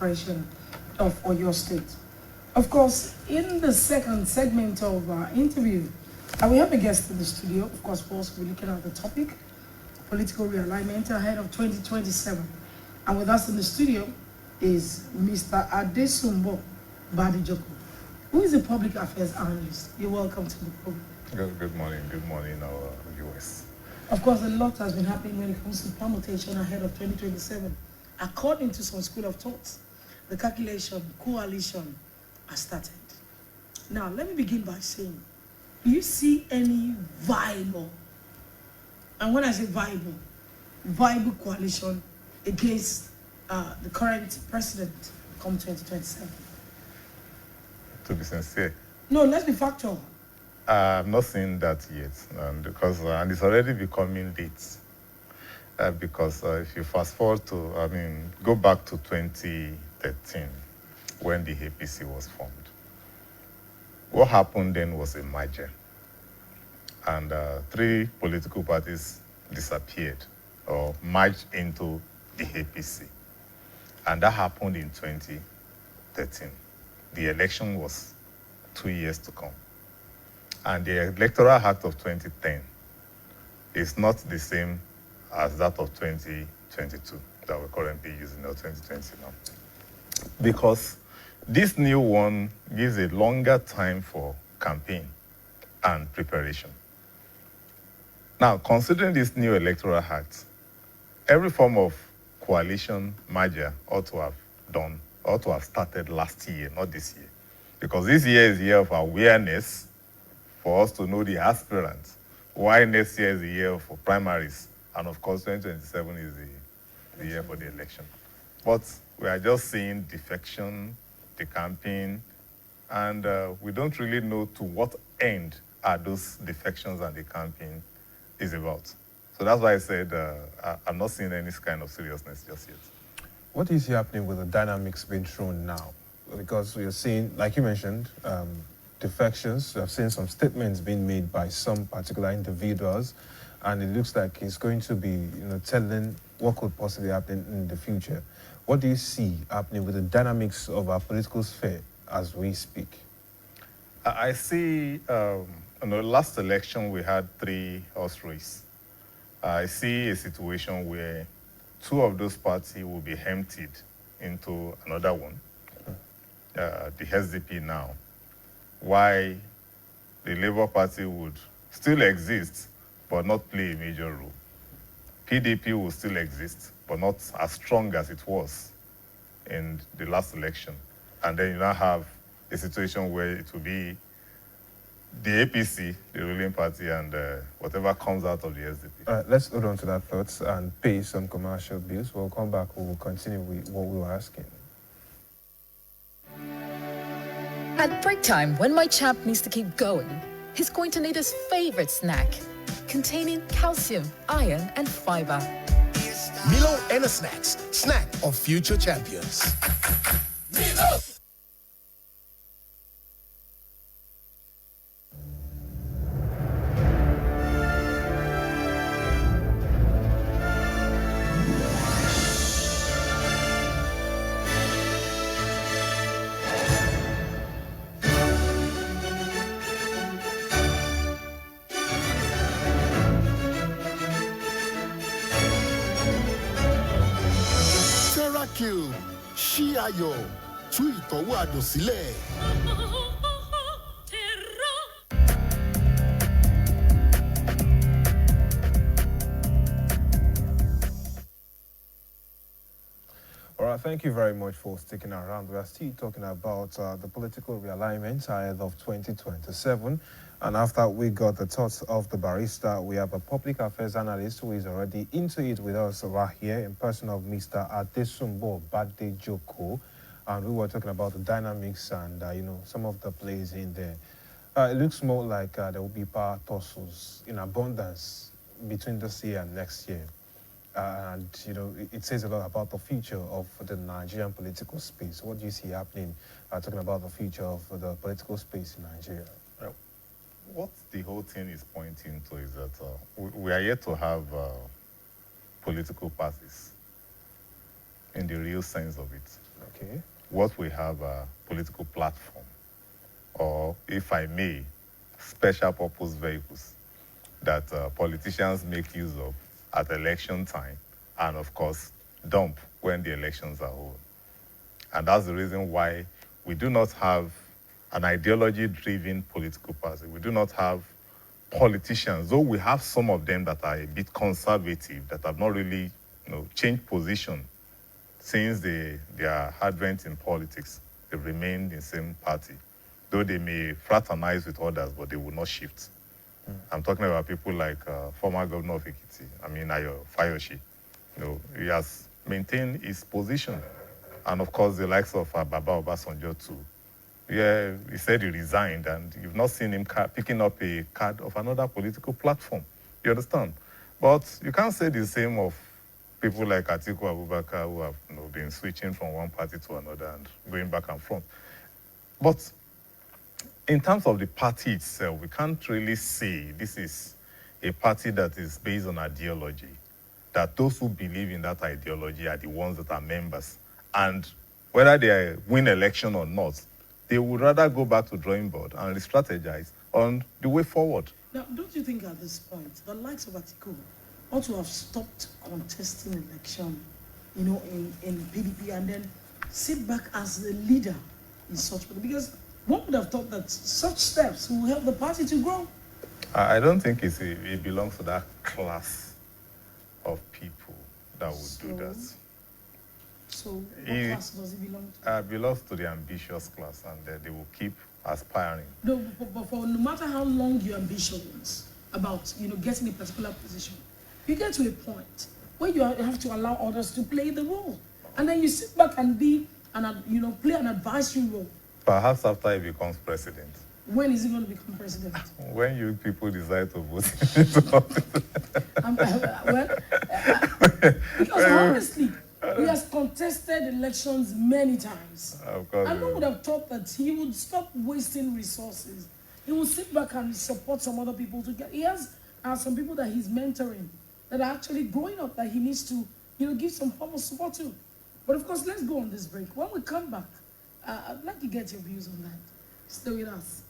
Corporation of Oyo State. Of course, in the second segment of our interview, we have a guest in the studio. Of course, we're also looking at the topic, political realignment ahead of 2027. And with us in the studio is Mr. Adesumbo Badijoko, who is a public affairs analyst. You're welcome to the program. Good morning, our viewers. Of course, a lot has been happening when it comes to permutation ahead of 2027. According to some school of thoughts, the calculation, coalition has started. Now, let me begin by saying, do you see any viable, and when I say viable coalition against the current president come 2027? To be sincere, No, let's be factual. I've not seen that yet, and it's already becoming late. Because if you fast forward go back to 2013, when the APC was formed. What happened then was a merger, and 3 political parties disappeared or merged into the APC, and that happened in 2013. The election was 2 years to come, and the Electoral Act of 2010 is not the same as that of 2022 that we're currently using, or 2020 now. Because this new one gives a longer time for campaign and preparation. Now, considering this new Electoral Act, every form of coalition merger ought to have started last year, not this year. Because this year is the year of awareness for us to know the aspirants, while next year is the year for primaries. And of course, 2027 is the year for the election. But we are just seeing defection, the campaign, and we don't really know to what end are those defections and the campaign is about. So that's why I said I'm not seeing any kind of seriousness just yet. What is happening with the dynamics being thrown now? Because we are seeing, like you mentioned, defections. We have seen some statements being made by some particular individuals, and it looks like it's going to be, telling what could possibly happen in the future. What do you see happening with the dynamics of our political sphere as we speak? I see, in the last election, we had 3 horse races. I see a situation where 2 of those parties will be emptied into another one, the SDP now, while the Labour Party would still exist, but not play a major role. PDP will still exist, but not as strong as it was in the last election. And then you now have a situation where it will be the APC, the ruling party, and whatever comes out of the SDP. Let's hold on to that thought and pay some commercial bills. We'll come back, we'll continue with what we were asking. At break time, when my champ needs to keep going, he's going to need his favorite snack, containing calcium, iron, and fiber. Milo Energy Snacks, snack of future champions. Milo! Ṣí ayọ̀, tú ìtọ́wò àdùn sílẹ̀. All right, thank you very much for sticking around. We are still talking about the political realignment ahead of 2027. And after we got the thoughts of the barrister, we have a public affairs analyst who is already into it with us right here in person of Mr. Adesumbo Badejoko. And we were talking about the dynamics and, some of the plays in there. It looks more like there will be power tussles in abundance between this year and next year. And, it says a lot about the future of the Nigerian political space. What do you see happening, talking about the future of the political space in Nigeria? What the whole thing is pointing to is that we are yet to have political parties in the real sense of it. Okay. What we have a political platform, or if I may, special purpose vehicles that politicians make use of at election time, and of course dump when the elections are over. And that's the reason why we do not have an ideology-driven political party. We do not have politicians, though we have some of them that are a bit conservative, that have not really, changed position since their advent in politics. They remained in the same party, though they may fraternize with others, but they will not shift. I'm talking about people like former governor of Ekiti, Ayo Fayoshi. He has maintained his position. And of course, the likes of Baba Obasanjo too. Yeah, he said he resigned, and you've not seen him picking up a card of another political platform. You understand? But you can't say the same of people like Atiku Abubakar, who have been switching from one party to another and going back and forth. But in terms of the party itself, we can't really say this is a party that is based on ideology, that those who believe in that ideology are the ones that are members. And whether they win election or not, they would rather go back to drawing board and re-strategize on the way forward. Now, don't you think at this point, the likes of Atiku ought to have stopped contesting election, in PDP, and then sit back as the leader in such, because one would have thought that such steps will help the party to grow. I don't think it belongs to that class of people that would do that. So what class does it belong to? It belongs to the ambitious class, and they will keep aspiring. No, but for no matter how long your ambition is about, getting a particular position, you get to a point where you have to allow others to play the role, and then you sit back and play an advisory role. Perhaps after he becomes president. When is he going to become president? When you people decide to vote. Because honestly, he has contested elections many times. Of course. And one would have thought that he would stop wasting resources. He will sit back and support some other people to get. He has some people that he's mentoring that are actually growing up that he needs to, give some form of support to. But of course, let's go on this break. When we come back, I'd like to get your views on that. Stay with us.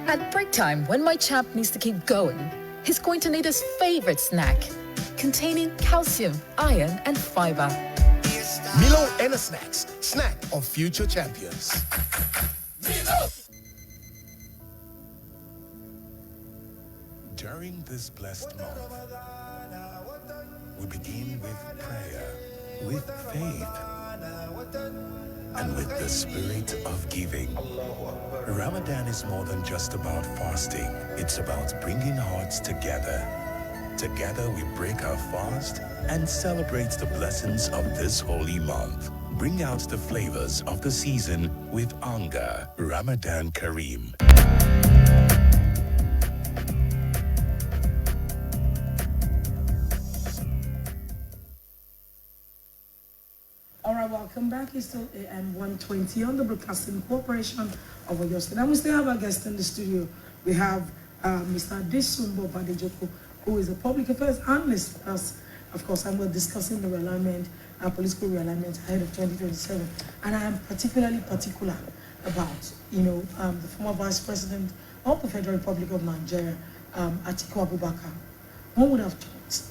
At break time, when my champ needs to keep going, he's going to need his favorite snack, containing calcium, iron, and fiber. Milo and Snacks. Snack on future champions. During this blessed month, we begin with prayer, with faith, and with the spirit of giving. Ramadan is more than just about fasting. It's about bringing hearts together. Together we break our fast and celebrate the blessings of this holy month. Bring out the flavors of the season with Anga Ramadan Kareem. All right, welcome back. It's still AM 120 on the Broadcasting Corporation of Oyo State. And we still have our guest in the studio. We have Mr. Adesumbo Badejoko, who is a public affairs analyst with us, of course, and we're discussing the realignment, political realignment ahead of 2027. And I am particularly particular about, the former Vice President of the Federal Republic of Nigeria, Atiku Abubakar. One would have thought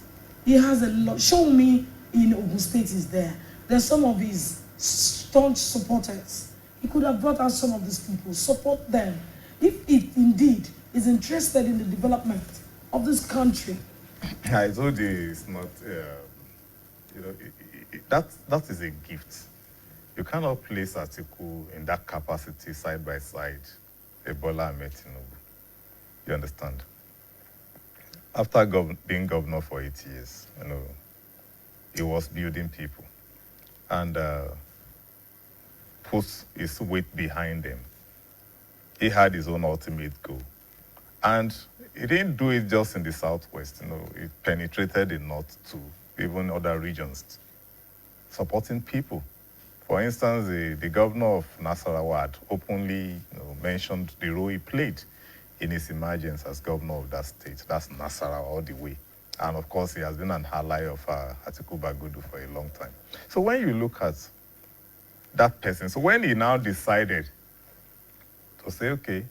he has a lot. Show me in Ogun State is there. There's some of his staunch supporters. He could have brought out some of these people, support them. If it indeed is interested in the development of this country. I told you it's not, that is a gift. You cannot place Atiku in that capacity side by side, Ebola Ahmed Tinubu. You understand? After being governor for 8 years, he was building people and put his weight behind them. He had his own ultimate goal. And he didn't do it just in the southwest, it penetrated the north too, even other regions, supporting people. For instance, the governor of Nasarawa had openly mentioned the role he played in his emergence as governor of that state. That's Nasarawa all the way. And of course, he has been an ally of Atiku Bagudu for a long time. So when you look at that person, so when he now decided to say, okay,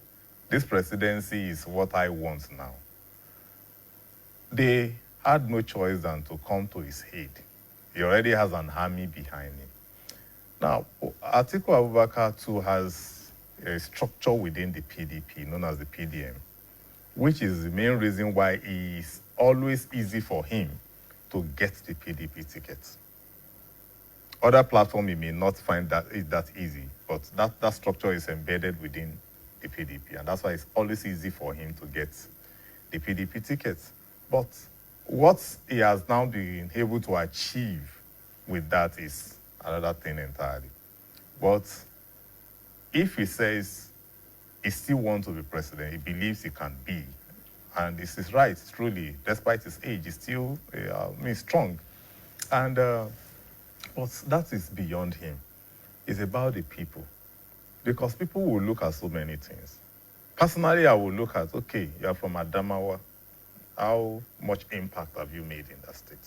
this presidency is what I want now, they had no choice than to come to his aid. He already has an army behind him. Now, Atiku Abubakar too has a structure within the PDP known as the PDM, which is the main reason why it is always easy for him to get the PDP ticket. Other platforms, he may not find that easy, but that structure is embedded within the PDP, and that's why it's always easy for him to get the PDP ticket. But what he has now been able to achieve with that is another thing entirely. But if he says he still wants to be president, he believes he can be, and this is right, truly, despite his age, he's still strong. And but that is beyond him. It's about the people. Because people will look at so many things. Personally, I will look at, okay, you're from Adamawa. How much impact have you made in that state?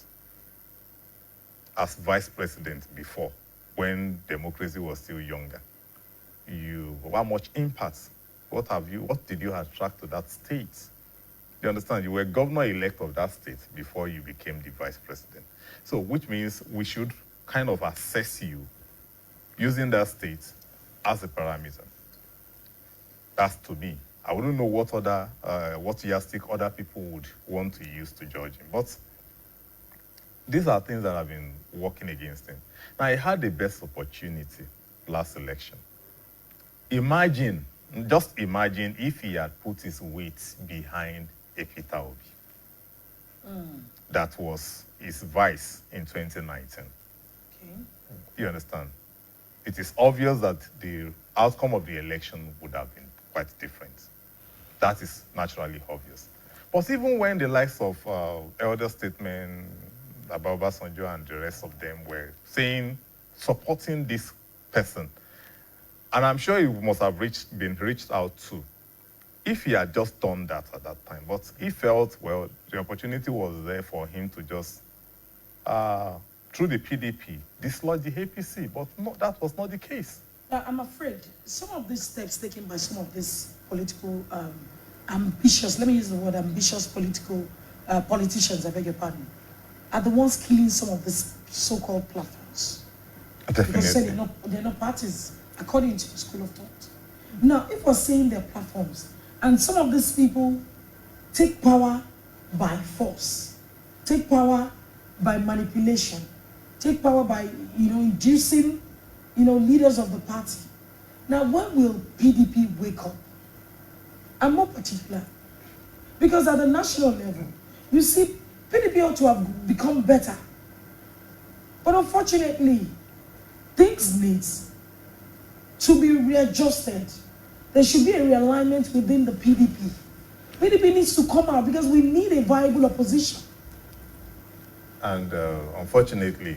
As vice president before, when democracy was still younger, how much impact? What did you attract to that state? You understand? You were governor-elect of that state before you became the vice president. So, which means we should kind of assess you using that state as a parameter. That's to me. I wouldn't know what yardstick other people would want to use to judge him. But these are things that have been working against him. Now, he had the best opportunity last election. Just imagine if he had put his weight behind a Peter Obi. That was his vice in 2019. Okay. You understand? It is obvious that the outcome of the election would have been quite different. That is naturally obvious. But even when the likes of elder statesmen, Ababa Sanjo and the rest of them were supporting this person, and I'm sure he must have been reached out to, if he had just done that at that time. But he felt, well, the opportunity was there for him to just, through the PDP, dislodge the APC. But no, that was not the case. I'm afraid some of these steps taken by some of these political ambitious, let me use the word ambitious politicians, I beg your pardon, are the ones killing some of these so-called platforms. Definitely. Because they're not parties, according to the school of thought. Now, if we're saying they're platforms, and some of these people take power by force, take power by manipulation, take power by, inducing, leaders of the party. Now, when will PDP wake up? I'm more particular. Because at the national level, you see, PDP ought to have become better. But unfortunately, things need to be readjusted. There should be a realignment within the PDP. PDP needs to come out because we need a viable opposition. And unfortunately,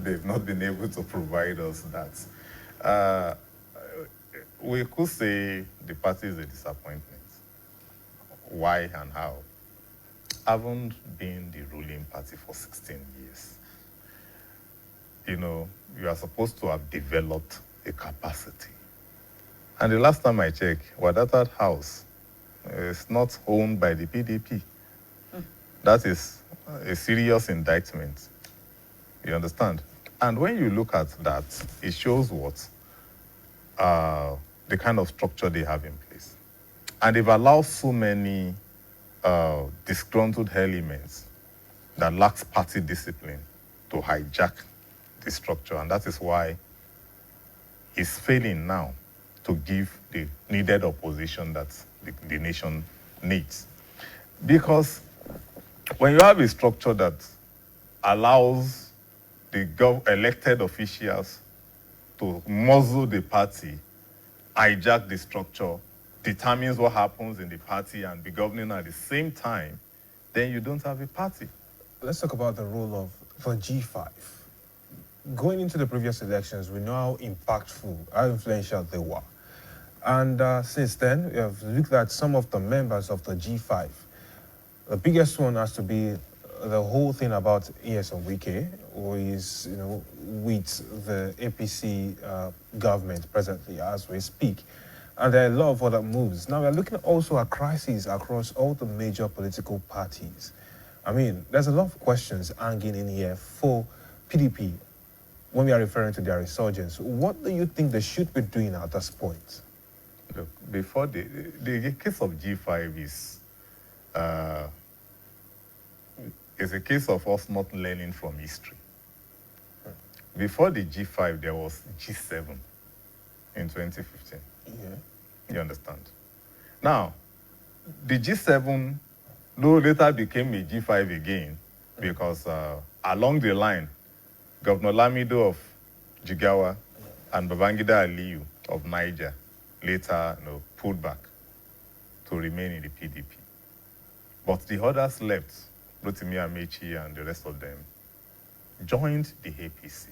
they've not been able to provide us that. We could say the party is a disappointment. Why and how? Haven't been the ruling party for 16 years. You are supposed to have developed a capacity. And the last time I checked, Wadata House is not owned by the PDP. That is a serious indictment. You understand? And when you look at that, it shows what? The kind of structure they have in place. And they've allowed so many disgruntled elements that lacks party discipline to hijack the structure. And that is why it's failing now to give the needed opposition that the nation needs. Because when you have a structure that allows the elected officials to muzzle the party, hijack the structure, determines what happens in the party and be governing at the same time, then you don't have a party. Let's talk about the role of the G5. Going into the previous elections, we know how impactful, how influential they were. And since then, we have looked at some of the members of the G5. The biggest one has to be the whole thing about ESN Wike is, with the APC government presently as we speak. And there are a lot of other moves. Now, we're looking also at crises across all the major political parties. I mean, there's a lot of questions hanging in here for PDP when we are referring to their resurgence. What do you think they should be doing at this point? Look, before the case of G5 is a case of us not learning from history. Before the G5, there was G7 in 2015. Yeah. You understand? Now, the G7, though later became a G5 again, because along the line, Governor Lamido of Jigawa and Babangida Aliyu of Niger later pulled back to remain in the PDP. But the others left, Rotimi Amechi and the rest of them, joined the APC.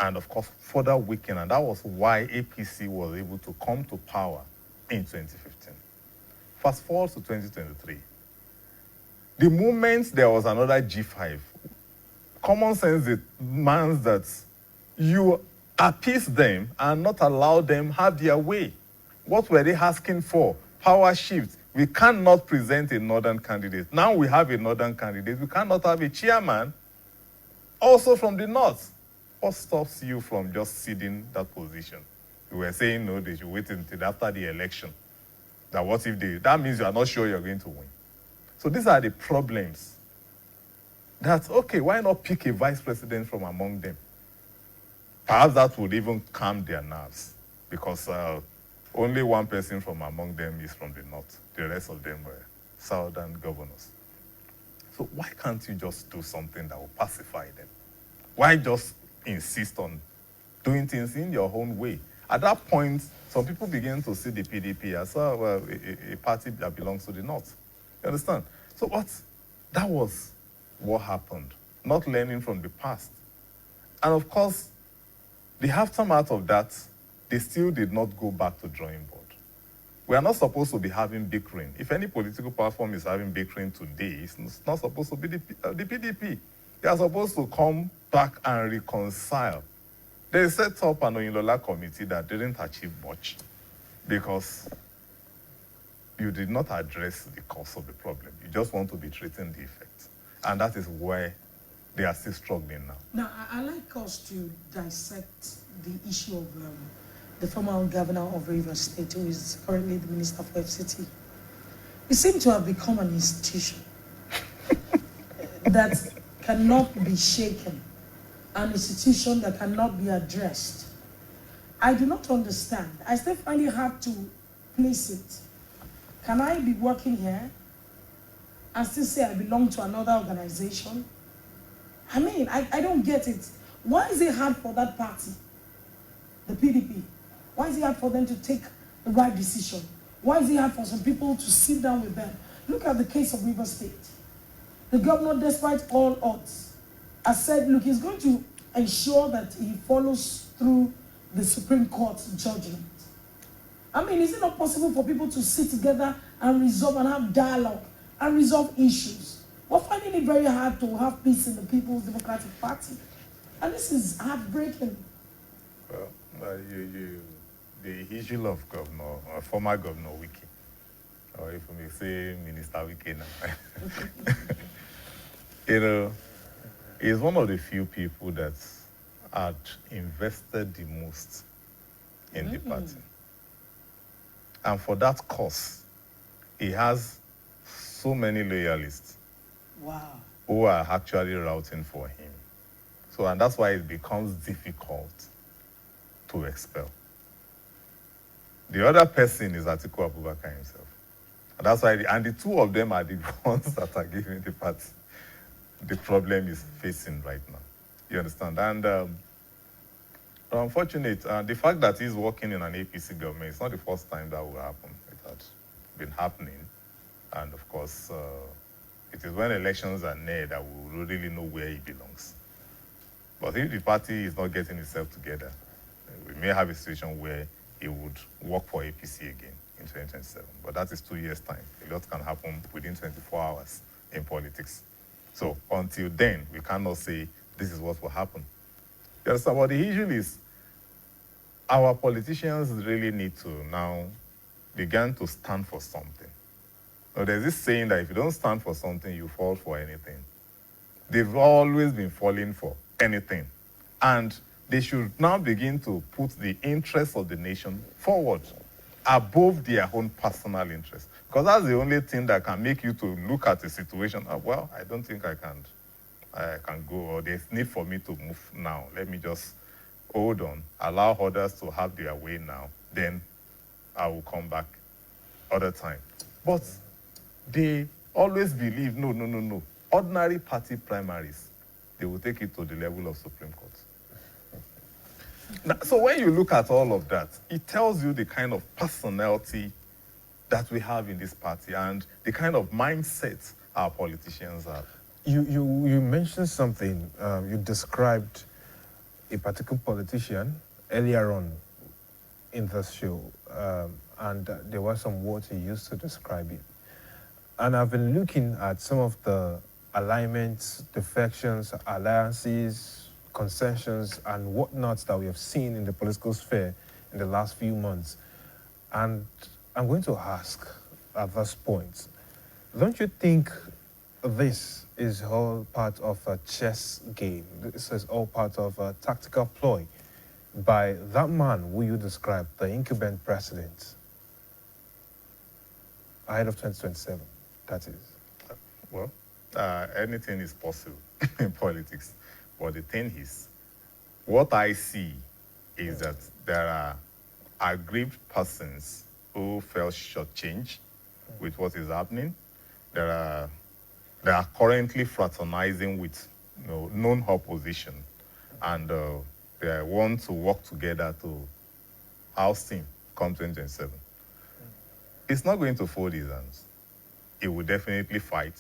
And of course, further weakened, and that was why APC was able to come to power in 2015. Fast forward to 2023. The moment there was another G5, common sense demands that you appease them and not allow them have their way. What were they asking for? Power shift. We cannot present a northern candidate. Now we have a northern candidate. We cannot have a chairman also from the north. What stops you from just ceding that position? You were saying, no, they should wait until after the election. That what if they, that means you are not sure you're going to win. So these are the problems. That's okay, why not pick a vice president from among them? Perhaps that would even calm their nerves, because only one person from among them is from the north. The rest of them were southern governors. So why can't you just do something that will pacify them? Why just insist on doing things in your own way? At that point, some people begin to see the PDP as a party that belongs to the north. You understand? So that was what happened, not learning from the past. And of course, the aftermath of that, they still did not go back to drawing board. We are not supposed to be having bickering. If any political platform is having bickering today, it's not supposed to be the PDP. They are supposed to come back and reconcile. They set up an Oyinlola committee that didn't achieve much because you did not address the cause of the problem. You just want to be treating the effects. And that is where they are still struggling now. Now, I like us to dissect the issue of the former governor of Rivers State, who is currently the minister for FCT. It seems to have become an institution that cannot be shaken, an institution that cannot be addressed. I do not understand. I still find it hard to place it. Can I be working here and still say I belong to another organization? I mean, I don't get it. Why is it hard for that party, the PDP? Why is it hard for them to take the right decision? Why is it hard for some people to sit down with them? Look at the case of Rivers State. The governor, despite all odds, has said, look, he's going to ensure that he follows through the Supreme Court's judgment. I mean, is it not possible for people to sit together and resolve and have dialogue and resolve issues? We're finding it very hard to have peace in the People's Democratic Party. And this is heartbreaking. Well, the issue of former Governor Wike, or if we may say Minister Wike now, is one of the few people that had invested the most in the party. And for that cause, he has so many loyalists. Wow. Who are actually routing for him. So, and that's why it becomes difficult to expel. The other person is Atiku Abubakar himself. And that's why, and the two of them are the ones that are giving the party the problem is facing right now. You understand? And unfortunate, the fact that he's working in an APC government, it's not the first time that will happen. It had been happening. And of course, it is when elections are near that we will really know where he belongs. But if the party is not getting itself together, we may have a situation where he would work for APC again in 2027. But that is 2 years' time. A lot can happen within 24 hours in politics. So until then, we cannot say this is what will happen. Yes, but the issue is our politicians really need to now begin to stand for something. Now, there's this saying that if you don't stand for something, you fall for anything. They've always been falling for anything. And they should now begin to put the interests of the nation forward above their own personal interests. Because that's the only thing that can make you to look at a situation, well, I don't think I can go, or there's need for me to move now. Let me just hold on, allow others to have their way now, then I will come back other time. But they always believe, no. Ordinary party primaries, they will take it to the level of Supreme Court. Now, so when you look at all of that, it tells you the kind of personality that we have in this party and the kind of mindset our politicians have. You mentioned something. You described a particular politician earlier on in this show, and there were some words he used to describe it. And I've been looking at some of the alignments, defections, alliances, concessions, and whatnots that we have seen in the political sphere in the last few months. And I'm going to ask at this point, don't you think this is all part of a chess game? This is all part of a tactical ploy by that man who you described, the incumbent president, ahead of 2027, that is? Well, anything is possible in politics. But the thing is, what I see is that there are aggrieved persons who felt shortchanged with what is happening. They are currently fraternizing with known opposition, and they want to work together to oust him come 2027. It's not going to fold his hands. He will definitely fight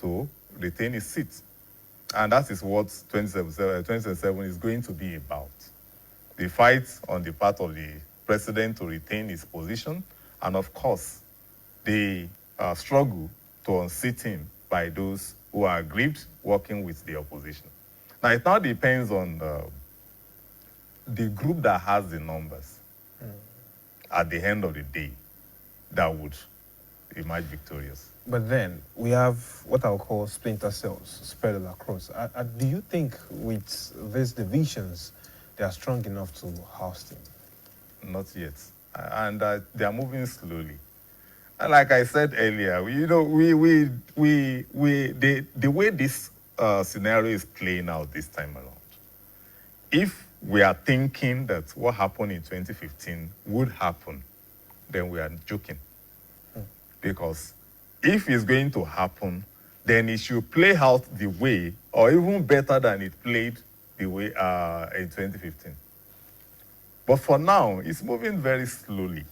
to retain his seat. And that is what 2027 is going to be about. The fight on the part of the president to retain his position, and of course, the struggle to unseat him by those who are aggrieved working with the opposition. Now, it now depends on the group that has the numbers at the end of the day that would emerge victorious. But then we have what I'll call splinter cells spread across. Do you think with these divisions, they are strong enough to house him? Not yet. And they are moving slowly. And like I said earlier, the way this scenario is playing out this time around, if we are thinking that what happened in 2015 would happen, then we are joking. Because if it's going to happen, then it should play out the way, or even better than it played the way in 2015. But for now, it's moving very slowly.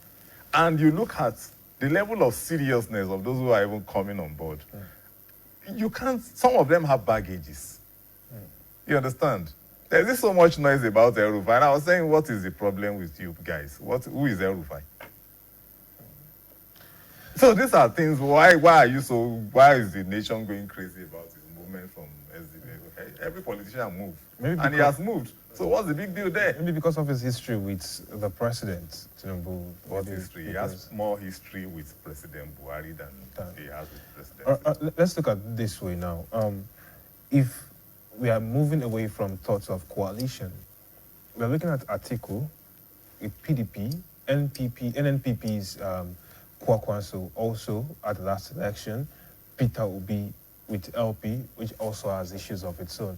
And you look at the level of seriousness of those who are even coming on board. You can't, some of them have baggages. You understand? There's just so much noise about El-Rufai. And I was saying, what is the problem with you guys? Who is El-Rufai? So these are things, why is the nation going crazy about his movement from SDB? Every politician moved, and he has moved. So what's the big deal there? Maybe because of his history with the president, Tinubu. What history? He has more history with President Buhari than he has with President. Let's look at it this way now. If we are moving away from thoughts of coalition, we are looking at Atiku with PDP, NNPP's Kwakwanso also at the last election, Peter Obi with LP, which also has issues of its own.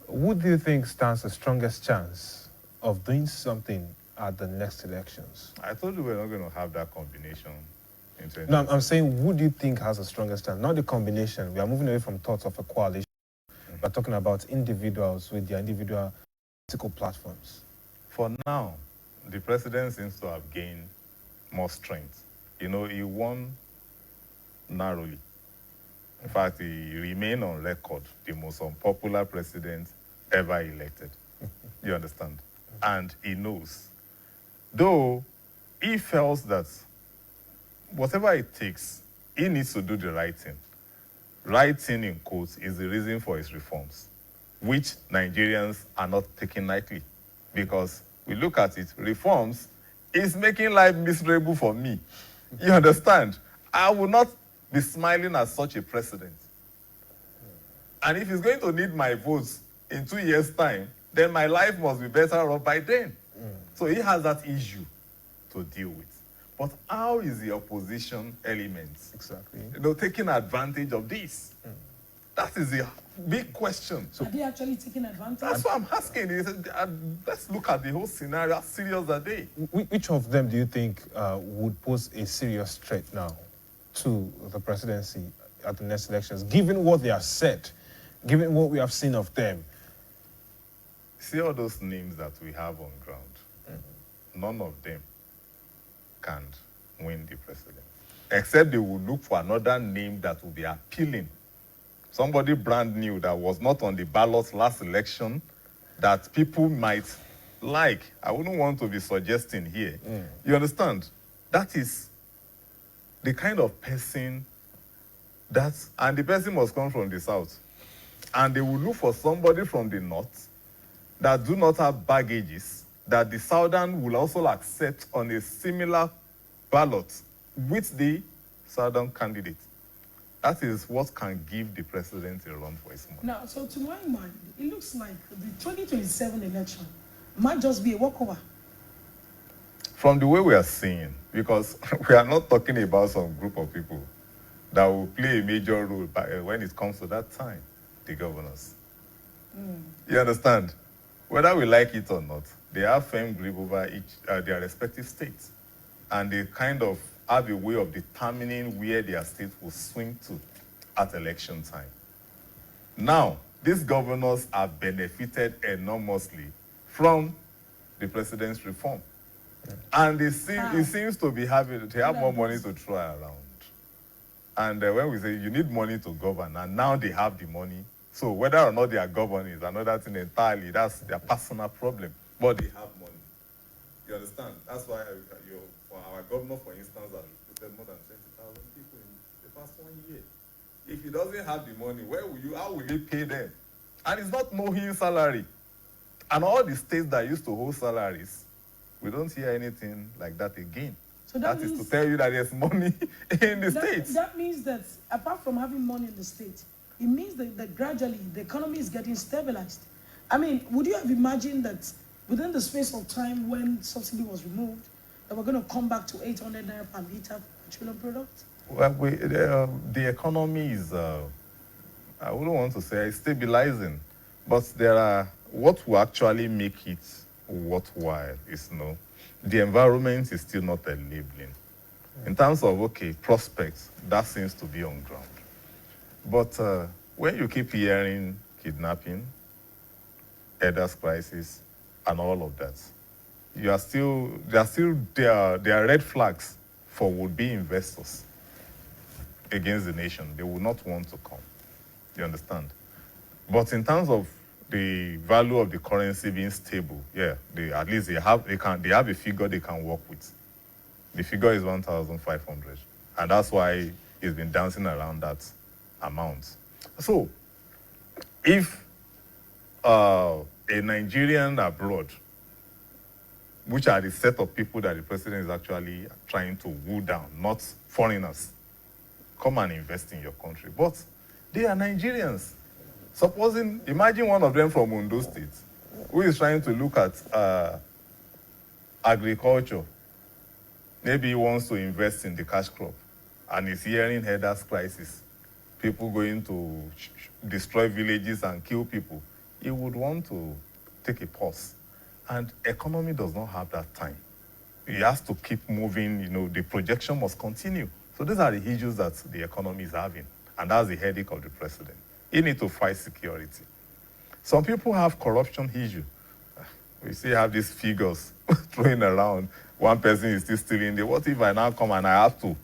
Who do you think stands the strongest chance of doing something at the next elections? I told you we're not going to have that combination. No, I'm saying, who do you think has the strongest chance? Not the combination. We are moving away from thoughts of a coalition. We're talking about individuals with their individual political platforms. For now, the president seems to have gained more strength. He won narrowly. In fact, he remained on record the most unpopular president ever elected. You understand? And he knows. Though he feels that whatever it takes, he needs to do the right thing. writing in quotes is the reason for his reforms, which Nigerians are not taking lightly. Because we look at it, reforms is making life miserable for me. You understand? I will not be smiling at such a president. And if he's going to need my votes in 2 years' time, then my life must be better off by then. So he has that issue to deal with. But how is the opposition elements taking advantage of this? That is the big question. Are they actually taking advantage? That's what I'm asking. Let's look at the whole scenario. How serious are they? Which of them do you think would pose a serious threat now to the presidency at the next elections, given what they have said, given what we have seen of them? See all those names that we have on ground. None of them can win the president, except they will look for another name that will be appealing. Somebody brand new that was not on the ballot last election that people might like. I wouldn't want to be suggesting here. You understand? That is the kind of person and the person must come from the south. And they will look for somebody from the north that do not have baggages, that the southern will also accept on a similar ballot with the southern candidate. That is what can give the president a run for his money. Now, so to my mind, it looks like the 2027 election might just be a walkover. From the way we are seeing, because we are not talking about some group of people that will play a major role when it comes to that time, the governors. You understand? Whether we like it or not, they have firm grip over their respective states. And they kind of have a way of determining where their state will swing to at election time. Now, these governors have benefited enormously from the president's reform. And it seems to be have more money to throw around. And when we say you need money to govern, and now they have the money, so whether or not they are governing is another thing entirely. That's their personal problem. But they have money. You understand? That's why our governor, for instance, has recruited more than 20,000 people in the past 1 year. If he doesn't have the money, how will he pay them? And it's not no salary. And all the states that used to hold salaries, we don't hear anything like that again. So that is to tell you that there's money in the states. That means that apart from having money in the states, it means that gradually the economy is getting stabilized. I mean, would you have imagined that within the space of time when subsidy was removed, that we're going to come back to 800 naira per liter petroleum product? Well, the economy is, I wouldn't want to say stabilizing, but there are, what will actually make it worthwhile is, the environment is still not enabling. In terms of, prospects, that seems to be on ground. But when you keep hearing kidnapping, elders crisis, and all of that, there are red flags for would-be investors against the nation. They will not want to come. You understand? But in terms of the value of the currency being stable, at least they have a figure they can work with. The figure is 1,500, and that's why it's been dancing around that amount. So, if a Nigerian abroad, which are the set of people that the president is actually trying to woo down, not foreigners, come and invest in your country, but they are Nigerians. Imagine one of them from Ondo State, who is trying to look at agriculture. Maybe he wants to invest in the cash crop, and is hearing herders crisis, people going to destroy villages and kill people. He would want to take a pause. And economy does not have that time. It has to keep moving, the projection must continue. So these are the issues that the economy is having, and that's the headache of the president. He needs to fight security. Some people have corruption issue. We still have these figures throwing around. One person is still stealing. What if I now come and I have to?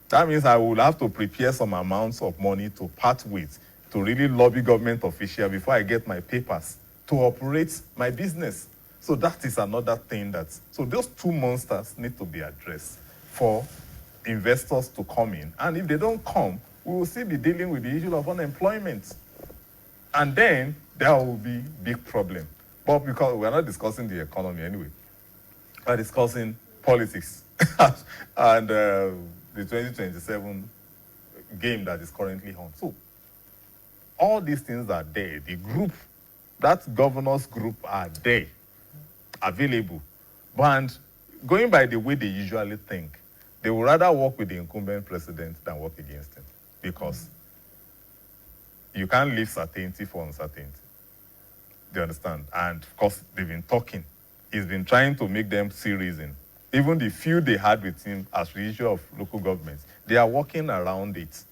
That means I will have to prepare some amounts of money to part with, to really lobby government officials before I get my papers to operate my business. So that is another thing so those two monsters need to be addressed for investors to come in. And if they don't come, we will still be dealing with the issue of unemployment. And then there will be big problem. But because we're not discussing the economy anyway, we're discussing politics and the 2027 game that is currently on. So all these things are there. The group, that governors group are there, available. But going by the way they usually think, they would rather work with the incumbent president than work against him, because you can't leave certainty for uncertainty. Do you understand? And of course, they've been talking. He's been trying to make them see reason. Even the few they had with him as the issue of local governments, they are working around it.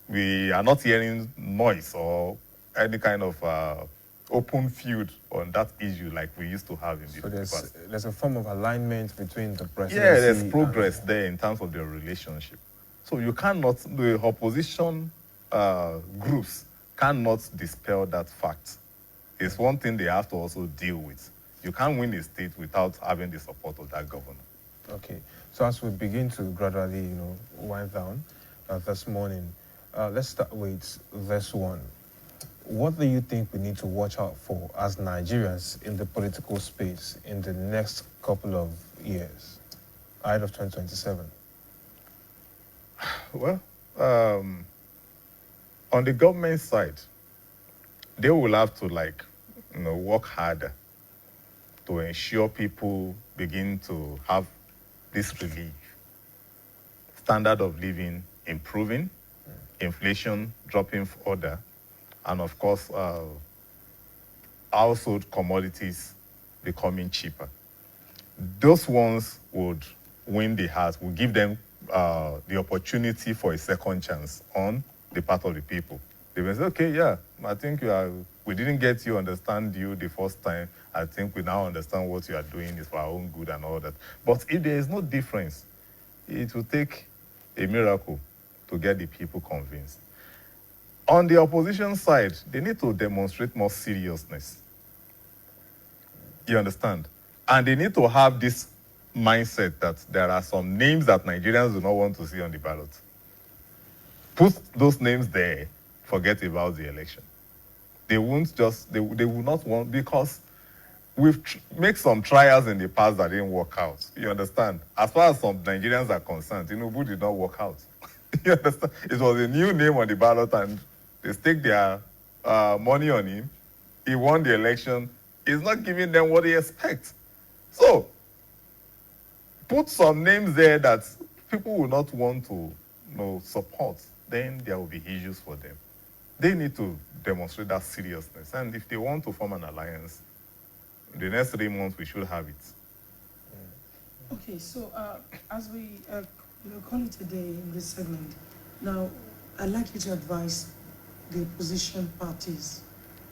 We are not hearing noise or any kind of open feud on that issue like we used to have in the past. There's a form of alignment between the presidency. Yeah, there's progress there in terms of their relationship. So you cannot, the opposition groups cannot dispel that fact. It's one thing they have to also deal with. You can't win a state without having the support of that governor. Okay, so as we begin to gradually, wind down this morning, let's start with this one. What do you think we need to watch out for as Nigerians in the political space in the next couple of years, ahead of 2027? Well, on the government side, they will have to work harder to ensure people begin to have this relief. Standard of living improving, inflation dropping further, and of course, household commodities becoming cheaper. Those ones would win the heart, would give them the opportunity for a second chance on the part of the people. They will say, okay, yeah, I think we didn't get you, understand you the first time. I think we now understand what you are doing is for our own good and all that. But if there is no difference, it will take a miracle to get the people convinced. On the opposition side, they need to demonstrate more seriousness. You understand? And they need to have this mindset that there are some names that Nigerians do not want to see on the ballot. Put those names there, forget about the election. They won't just, they will not want, because we've made some trials in the past that didn't work out. You understand? As far as some Nigerians are concerned, Tinubu did not work out. You understand? It was a new name on the ballot and they stake their money on him. He won the election. He's not giving them what they expect. So, put some names there that people will not want to support. Then there will be issues for them. They need to demonstrate that seriousness. And if they want to form an alliance, the next 3 months we should have it. Okay, so as we call it a day in this segment, now I'd like you to advise the opposition parties.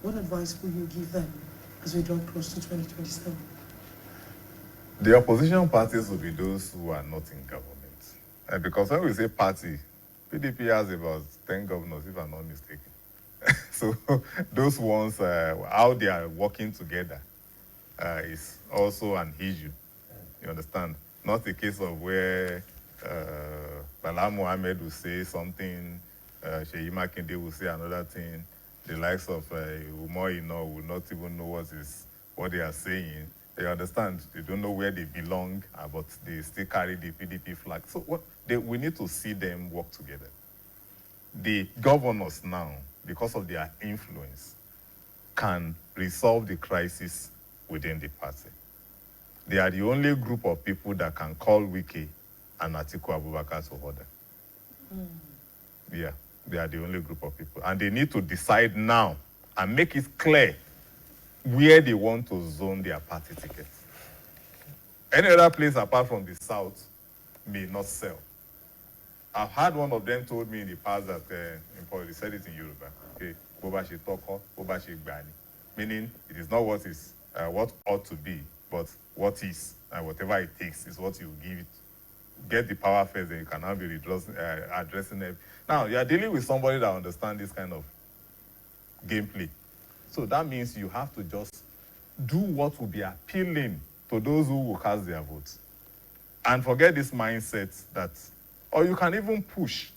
What advice will you give them as we draw close to 2027? The opposition parties will be those who are not in government. Because when we say party, PDP has about 10 governors, if I'm not mistaken. So those ones, how they are working together is also an issue. You understand? Not a case of where Bala Mohammed will say something, Sheyi Makinde will say another thing. The likes of Umar will not even know what they are saying. They understand. They don't know where they belong, but they still carry the PDP flag. So we need to see them work together. The governors now, because of their influence, can resolve the crisis within the party. They are the only group of people that can call Wike and Atiku Abubakar to order. Yeah, they are the only group of people. And they need to decide now and make it clear where they want to zone their party tickets. Any other place apart from the South may not sell. I've had one of them told me in the past that, they said it in Yoruba, okay, Bobashi Toko, Bobashi Gbani, meaning it is not what is what ought to be, but what is, and whatever it takes is what you give it. Get the power first, then you can now be addressing them. Now, you are dealing with somebody that understands this kind of gameplay. So that means you have to just do what will be appealing to those who will cast their votes. And forget this mindset that, or you can even push.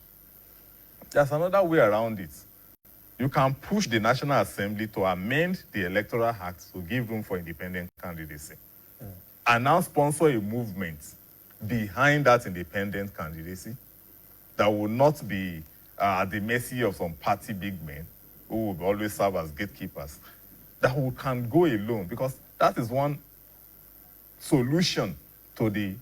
There's another way around it. You can push the National Assembly to amend the Electoral Act to give room for independent candidacy. And now sponsor a movement behind that independent candidacy that will not be at the mercy of some party big men who will always serve as gatekeepers, that can go alone, because that is one solution to the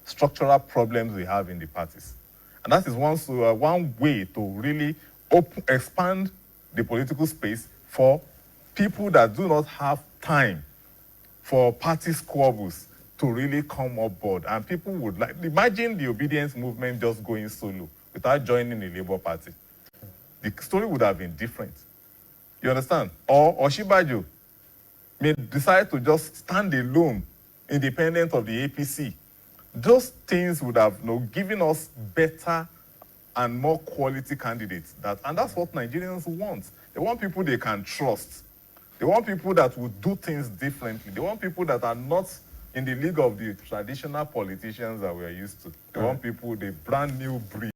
structural problems we have in the parties. And that is one way to really expand the political space for people that do not have time for party squabbles to really come up board. And people would imagine the obedience movement just going solo without joining the Labour Party. The story would have been different. You understand? Or Osinbajo may decide to just stand alone, independent of the APC. Those things would have given us better and more quality candidates. And that's what Nigerians want. They want people they can trust. They want people that will do things differently. They want people that are not in the league of the traditional politicians that we are used to. They want people, the brand new breed.